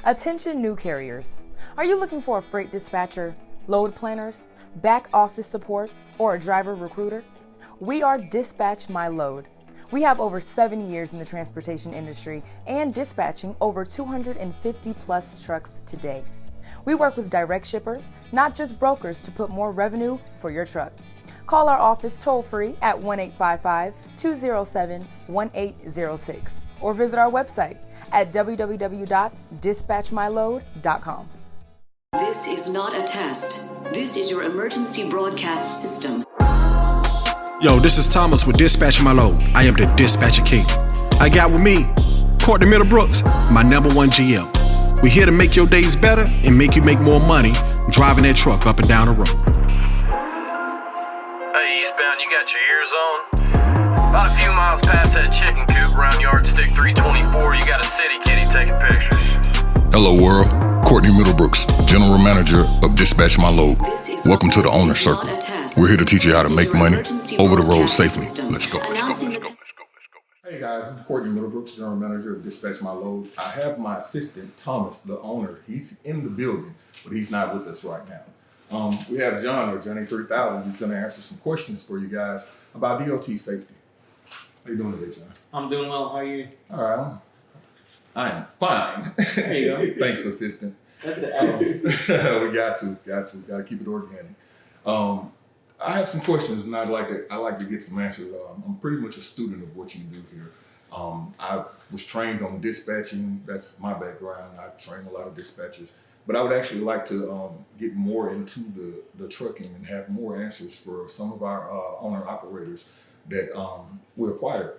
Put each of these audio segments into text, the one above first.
Attention new carriers. Are you looking for a freight dispatcher, load planners, back office support, or a driver recruiter? We are Dispatch My Load. We have over 7 years in the transportation industry and dispatching over 250 plus trucks today. We work with direct shippers, not just brokers, to put more revenue for your truck. Call our office toll-free at 1-855-207-1806 or visit our website at www.dispatchmyload.com. This is not a test. This is your emergency broadcast system. Yo, this is Thomas with Dispatch My Load. I am the Dispatcher King. I got with me Courtney Middlebrooks, my #1 GM. We're here to make your days better and make you make more money driving that truck up and down the road. Hey, eastbound, you got your ears on? About a few miles past that chicken coop around Yardstick 324, you got a city kitty taking pictures. Hello world, Courtney Middlebrooks, General Manager of Dispatch My Load. Welcome to the Owner Circle. We're here to teach you how to make money over the road safely. Let's go. Hey guys, I'm Courtney Middlebrooks, General Manager of Dispatch My Load. I have my assistant, Thomas, the owner. He's in the building, but he's not with us right now. We have John, or Johnny 3000. He's going to answer some questions for you guys about DOT safety. How you doing today, John? I'm doing well. How are you? All right. I am fine. There you go. Thanks, assistant. That's the attitude. We got to keep it organic. I have some questions, and I like to get some answers. I'm pretty much a student of what you do here. I was trained on dispatching. That's my background. I train a lot of dispatchers, but I would actually like to get more into the trucking and have more answers for some of our owner operators that we acquired.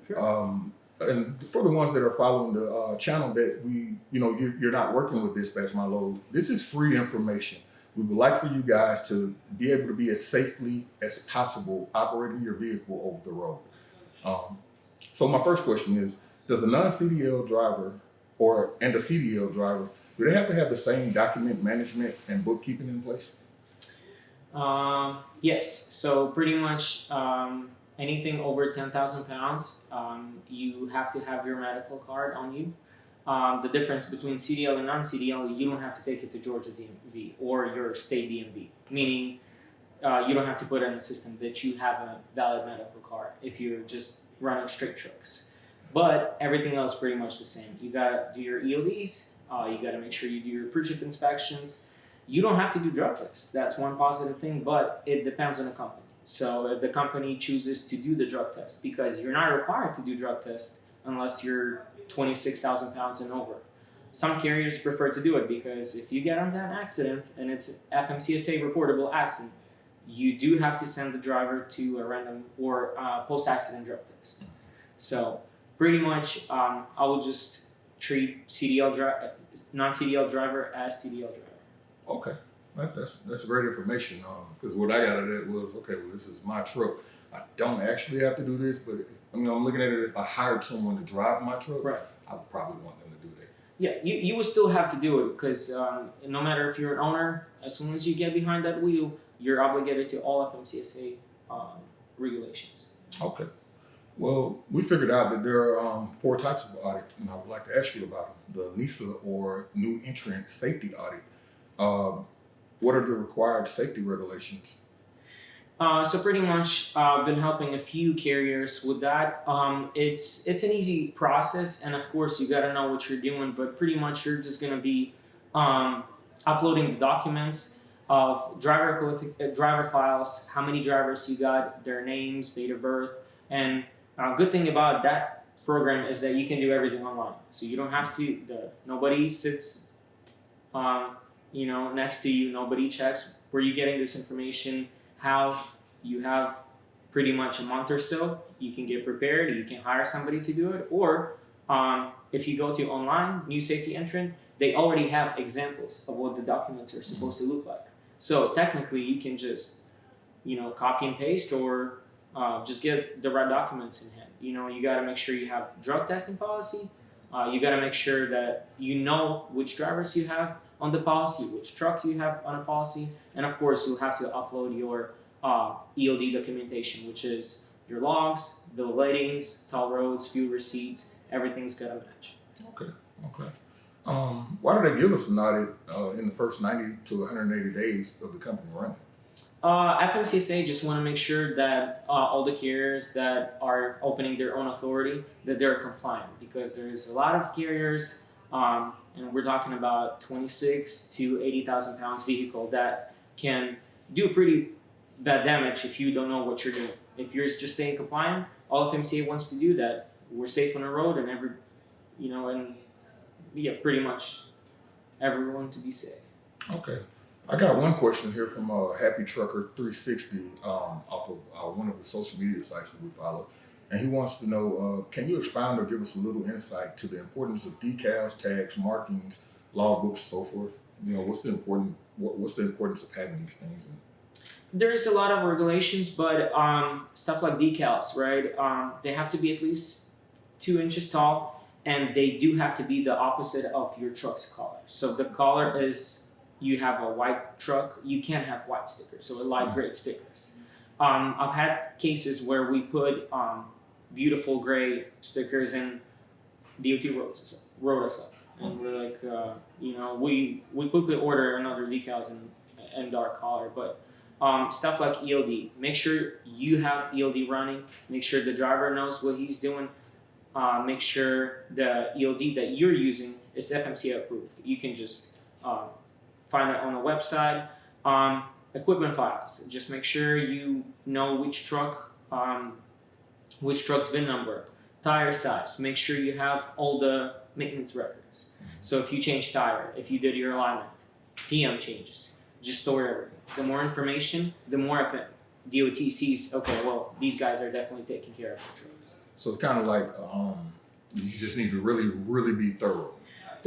Sure. And for the ones that are following the channel that you're not working with Dispatch My Load, this is free information. We would like for you guys to be able to be as safely as possible operating your vehicle over the road. So my first question is, does a non-CDL driver and a CDL driver, do they have to have the same document management and bookkeeping in place? Yes. So pretty much anything over 10,000 pounds, you have to have your medical card on you. The difference between CDL and non-CDL, you don't have to take it to Georgia DMV or your state DMV, meaning you don't have to put in the system that you have a valid medical card if you're just running strict trucks. But everything else pretty much the same. You gotta do your ELDs, you gotta make sure you do your pre-trip inspections. You don't have to do drug tests. That's one positive thing, but it depends on the company. So if the company chooses to do the drug test, because you're not required to do drug tests unless you're 26,000 pounds and over. Some carriers prefer to do it because if you get on that accident and it's FMCSA reportable accident, you do have to send the driver to a random or post-accident drug test. So pretty much I will just treat non-CDL driver as CDL driver. Okay, that's great information. Because what I got out of that was, okay, well, this is my truck. I don't actually have to do this, but I'm looking at it. If I hired someone to drive my truck, right, I would probably want them to do that. Yeah, you will still have to do it because no matter if you're an owner, as soon as you get behind that wheel, you're obligated to all FMCSA regulations. Okay. Well, we figured out that there are 4 types of audit, and I would like to ask you about them. The NISA, or New Entrant Safety Audit. What are the required safety regulations? So pretty much I've been helping a few carriers with that. It's an easy process, and of course you gotta know what you're doing, but pretty much you're just gonna be uploading the documents of driver files, how many drivers you got, their names, date of birth, and good thing about that program is that you can do everything online. So you don't have to, nobody sits next to you, nobody checks where you're getting this information. How you have pretty much a month or so, you can get prepared, you can hire somebody to do it, or if you go to online, New Safety Entrant, they already have examples of what the documents are supposed to look like. So technically you can just, copy and paste or just get the right documents in hand. You gotta make sure you have drug testing policy, you gotta make sure that you know which drivers you have on the policy, which truck you have on a policy, and of course you'll have to upload your ELD documentation, which is your logs, bill of ladings, toll roads, fuel receipts, everything's gotta match. Okay. Why do they give us an audit in the first 90 to 180 days of the company running? FMCSA just want to make sure that all the carriers that are opening their own authority, that they're compliant, because there's a lot of carriers, and we're talking about 26 to 80,000 pounds vehicle that can do pretty bad damage if you don't know what you're doing. If you're just staying compliant, all FMCA wants to do that. We're safe on the road, and pretty much everyone to be safe. Okay. I got one question here from Happy Trucker 360 off of one of the social media sites that we follow. And he wants to know, can you expound or give us a little insight to the importance of decals, tags, markings, logbooks, so forth? What's the importance of having these things? There's a lot of regulations, but stuff like decals, right? They have to be at least 2 inches tall, and they do have to be the opposite of your truck's color. So the color is, you have a white truck, you can't have white stickers, so light gray stickers. I've had cases where we put beautiful gray stickers and DOT wrote us up. And we're like, we quickly order another decals in dark color. But stuff like ELD, make sure you have ELD running, make sure the driver knows what he's doing, make sure the ELD that you're using is FMCA approved. You can just find it on the website. Equipment files, just make sure you know which truck's VIN number, tire size, make sure you have all the maintenance records. So if you change tire, if you did your alignment, PM changes, just store everything. The more information, the more DOT sees, okay, well, these guys are definitely taking care of their trucks. So it's kind of like you just need to really, really be thorough.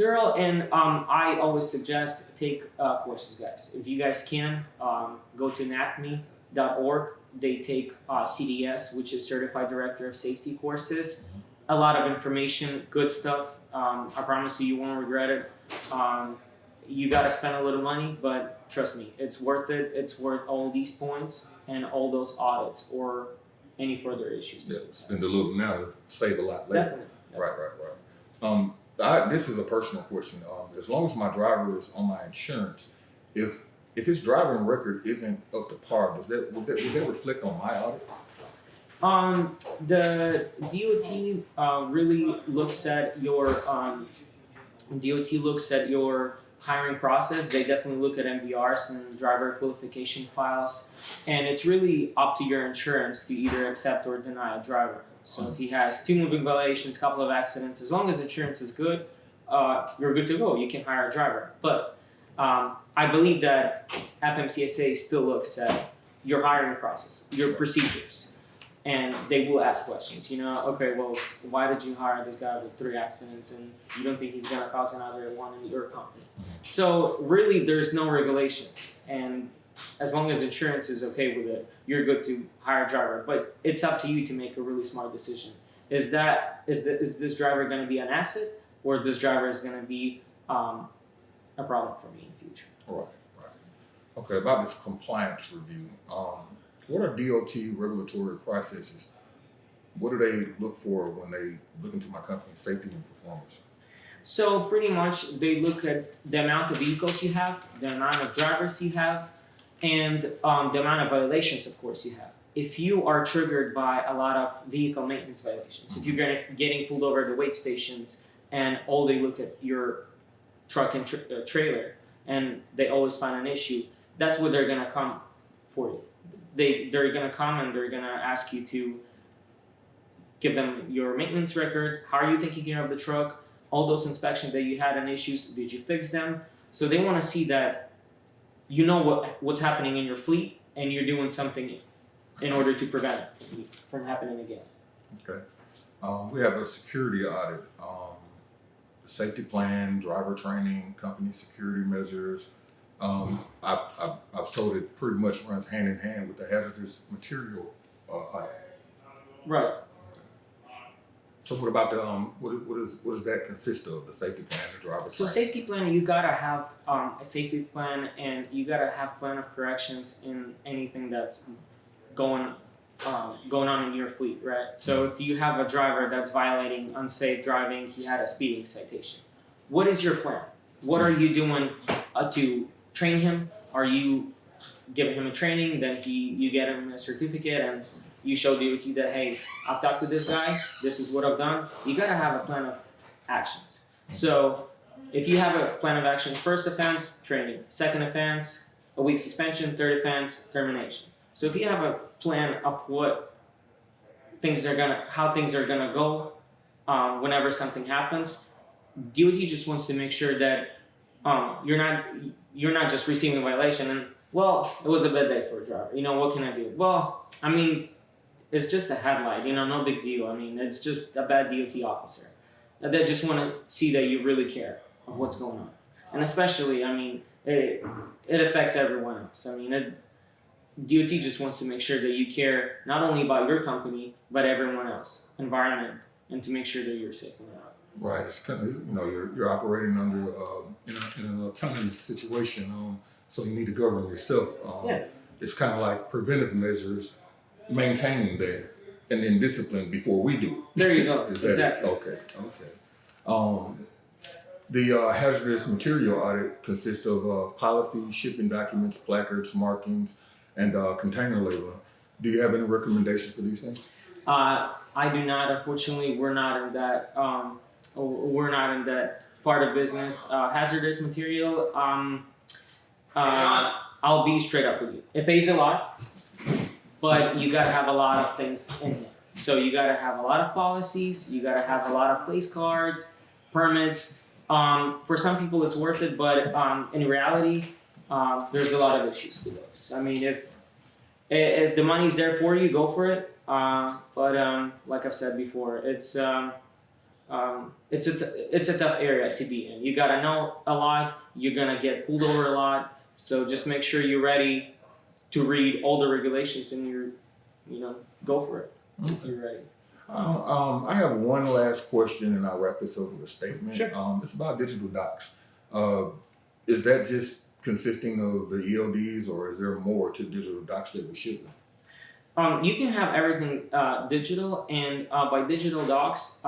And I always suggest take courses, guys. If you guys can, go to NACME.org. They take CDS, which is Certified Director of Safety courses. A lot of information, good stuff. I promise you won't regret it. You got to spend a little money, but trust me, it's worth it. It's worth all these points and all those audits or any further issues. Yeah, spend a little now to save a lot later. Definitely. Right. This is a personal question. As long as my driver is on my insurance, if his driving record isn't up to par, would that reflect on my audit? The DOT really looks at your hiring process. They definitely look at MVRs and driver qualification files, and it's really up to your insurance to either accept or deny a driver. So if he has 2 moving violations, a couple of accidents, as long as insurance is good, you're good to go. You can hire a driver. But I believe that FMCSA still looks at your hiring process, your procedures, and they will ask questions. Okay, well, why did you hire this guy with 3 accidents and you don't think he's going to cause another one in your company? So really, there's no regulations, and as long as insurance is okay with it, you're good to hire a driver. But it's up to you to make a really smart decision. Is this driver going to be an asset, or this driver is going to be a problem for me in the future? Right. Okay, about this compliance review, what are DOT regulatory processes? What do they look for when they look into my company's safety and performance? So pretty much they look at the amount of vehicles you have, the amount of drivers you have, and the amount of violations, of course, you have. If you are triggered by a lot of vehicle maintenance violations, if you're getting pulled over at the wait stations and all they look at your truck and trailer and they always find an issue, that's what they're going to come for you. They're going to come and they're going to ask you to give them your maintenance records. How are you taking care of the truck? All those inspections that you had and issues, did you fix them? So they want to see that you know what's happening in your fleet and you're doing something in order to prevent it from happening again. Okay. We have a security audit, the safety plan, driver training, company security measures. I was told it pretty much runs hand in hand with the hazardous material audit. Right. So what about the what does that consist of? The safety plan, the driver. So training? safety plan, you gotta have a safety plan, and you gotta have plan of corrections in anything that's going on in your fleet, right? So if you have a driver that's violating unsafe driving, he had a speeding citation. What is your plan? what are you doing to train him? Are you giving him a training? Then you get him a certificate and you show DOT that, hey, I've talked to this guy. This is what I've done. You gotta have a plan of actions. So if you have a plan of action, first offense, training. Second offense, a week suspension. Third offense, termination. So if you have a plan of how things are gonna go whenever something happens, DOT just wants to make sure that you're not just receiving a violation and, well, it was a bad day for a driver. What can I do? Well, I mean, it's just a headlight. No big deal. I mean, it's just a bad DOT officer. They just want to see that you really care of what's going on, and especially, I mean, it affects everyone else. I mean, DOT just wants to make sure that you care not only about your company but everyone else, environment, and to make sure that you're safe and well. Right. It's kind of, you're operating under in an autonomous situation, so you need to govern yourself. It's kind of like preventive measures, maintaining that, and then discipline before we do. There you go. Exactly. Okay. The hazardous material audit consists of policy, shipping documents, placards, markings, and container label. Do you have any recommendations for these things? I do not. Unfortunately, we're not in that. We're not in that part of business. Hazardous material. I'll be straight up with you. It pays a lot, but you gotta have a lot of things in here. So you gotta have a lot of policies. You gotta have a lot of place cards, permits. For some people, it's worth it, but in reality, there's a lot of issues with those. I mean, if the money's there for you, go for it. But like I've said before, it's a tough area to be in. You gotta know a lot. You're gonna get pulled over a lot. So just make sure you're ready to read all the regulations and go for it if you're ready. I have one last question, and I'll wrap this up with a statement. Sure. It's about digital docs. Is that just consisting of the ELDs, or is there more to digital docs that we should know? You can have everything digital, and by digital docs,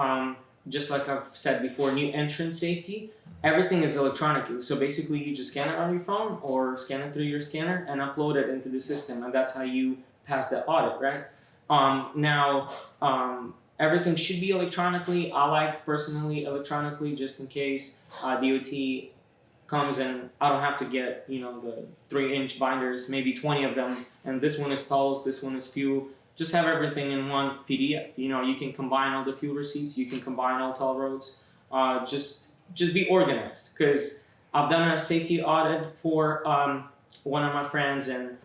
just like I've said before, new entrant safety, everything is electronically. So basically, you just scan it on your phone or scan it through your scanner and upload it into the system, and that's how you pass the audit, right? Now, everything should be electronically. I like personally electronically, just in case DOT comes and I don't have to get the 3-inch binders, maybe 20 of them, and this one is tolls, this one is fuel. Just have everything in one PDF. You can combine all the fuel receipts, you can combine all toll roads. Just be organized, because I've done a safety audit for one of my friends, and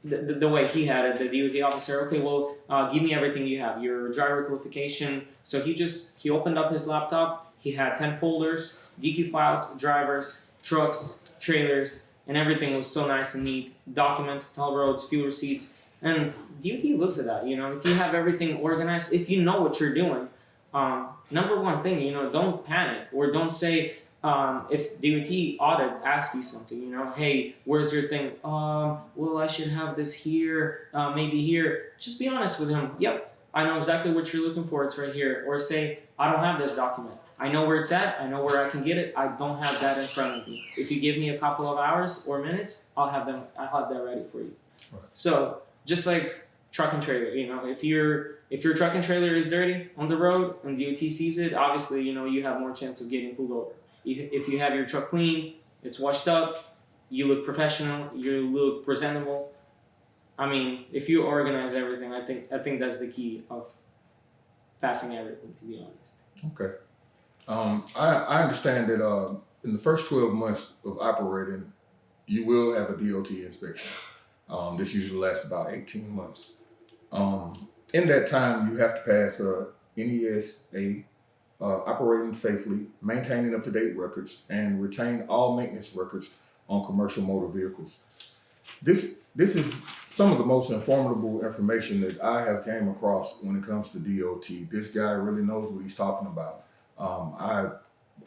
the way he had it, the DOT officer, okay, well, give me everything you have, your driver qualification. So he opened up his laptop, he had 10 folders, DQ files, drivers, trucks, trailers, and everything was so nice and neat. Documents, toll roads, fuel receipts, and DOT looks at that. If you have everything organized, if you know what you're doing, number one thing, don't panic, or don't say, if DOT audit asks you something, hey, where's your thing? Well, I should have this here, maybe here. Just be honest with him. Yep, I know exactly what you're looking for. It's right here. Or say, I don't have this document. I know where it's at. I know where I can get it. I don't have that in front of me. If you give me a couple of hours or minutes, I'll have that ready for you. Right. So just like truck and trailer, if your truck and trailer is dirty on the road and DOT sees it, obviously, you have more chance of getting pulled over. If you have your truck clean, it's washed up, you look professional, you look presentable. I mean, if you organize everything, I think that's the key of passing everything, to be honest. Okay. I understand that in the first 12 months of operating, you will have a DOT inspection. This usually lasts about 18 months. In that time, you have to pass NESA, operating safely, maintaining up-to-date records, and retain all maintenance records on commercial motor vehicles. This is some of the most informative information that I have came across when it comes to DOT. This guy really knows what he's talking about. I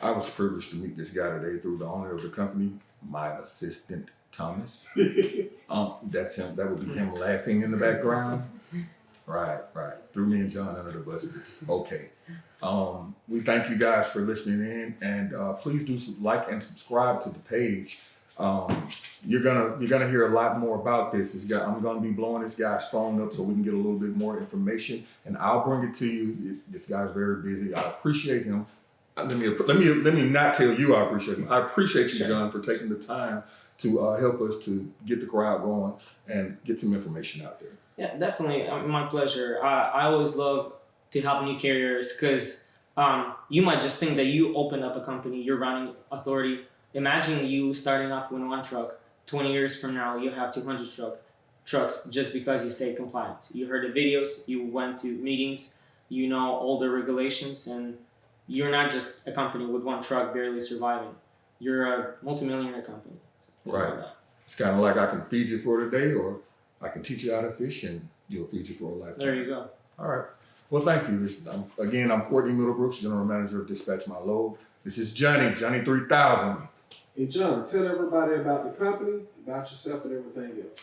was privileged to meet this guy today through the owner of the company, my assistant, Thomas. That's him. That would be him laughing in the background. Right. Threw me and John under the bus. It's okay. We thank you guys for listening in, and please do like and subscribe to the page. You're gonna hear a lot more about this. I'm gonna be blowing this guy's phone up so we can get a little bit more information, and I'll bring it to you. This guy's very busy. I appreciate him. Let me not tell you I appreciate him. I appreciate you, John, for taking the time to help us to get the crowd going and get some information out there. Yeah, definitely. My pleasure. I always love to help new carriers because you might just think that you open up a company, you're running authority. Imagine you starting off with one truck. 20 years from now, you have 200 trucks just because you stayed compliant. You heard the videos, you went to meetings, you know all the regulations, and you're not just a company with one truck barely surviving. You're a multimillionaire company. Right. It's kind of like I can feed you for today, or I can teach you how to fish, and you'll feed you for a lifetime. There you go. All right. Well, thank you. I'm Courtney Middlebrooks, General Manager of Dispatch My Load. This is Johnny 3000. Hey, John, tell everybody about the company, about yourself, and everything else.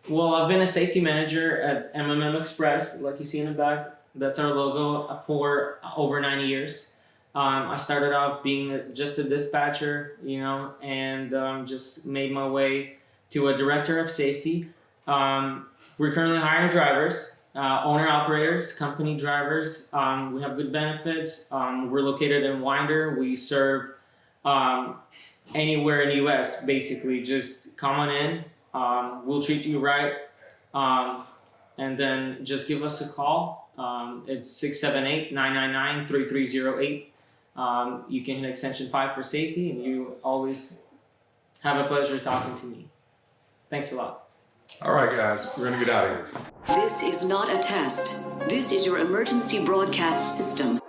Well, I've been a safety manager at MMM Express, like you see in the back. That's our logo for over 9 years. I started off being just a dispatcher, and just made my way to a director of safety. We're currently hiring drivers, owner-operators, company drivers. We have good benefits. We're located in Winder. We serve anywhere in the U.S., basically. Just come on in. We'll treat you right. And then just give us a call. It's 678-999-3308. You can hit extension 5 for safety, and you always have a pleasure talking to me. Thanks a lot. All right, guys, we're going to get out of here. This is not a test. This is your emergency broadcast system.